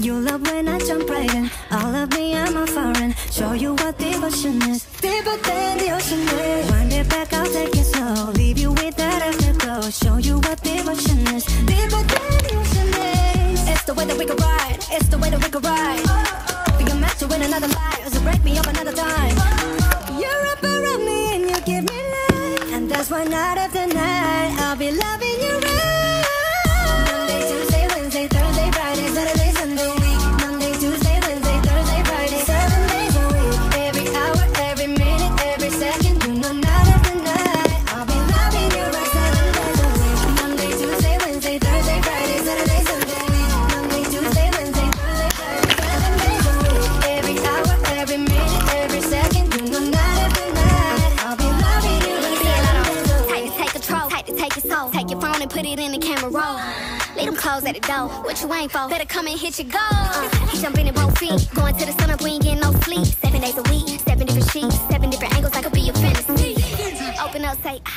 You love when I jump right in. All of me, I'm a foreign. Show you what devotion is. Deeper than the ocean is. Wind it back, I'll take it slow. Leave you with that afterglow. Show you what devotion is. Deeper than the ocean is. It's the way that we can ride. It's the way that we can ride. Think I'm meant to win another life, so break me up another time. You're up around me and you give me life, and that's why night after night I'll be loving you right. Monday, Tuesday, Wednesday, Thursday, Friday, Saturday, Sunday. Monday, Tuesday, Wednesday, Thursday, Friday, 7 days a week. Every hour, every minute, every second. You know night after night I'll be loving you right 7 days a week. Monday, Tuesday, Wednesday, Thursday, Friday, Saturday, Sunday. Monday, Tuesday, Wednesday, Thursday, Friday, 7 days a week. Every hour, every minute, every second. You know night after night I'll be loving you right 7 days a week. Take control, take your soul. Take your phone and put it in the camera roll. Leave them clothes at the door. What you ain't for? Better come and hit your goal. He jumping in both feet. Going to the sun up, we ain't getting no sleep. 7 days a week, 7 different sheets, 7 different angles. I could be your fantasy. Open up, say ah.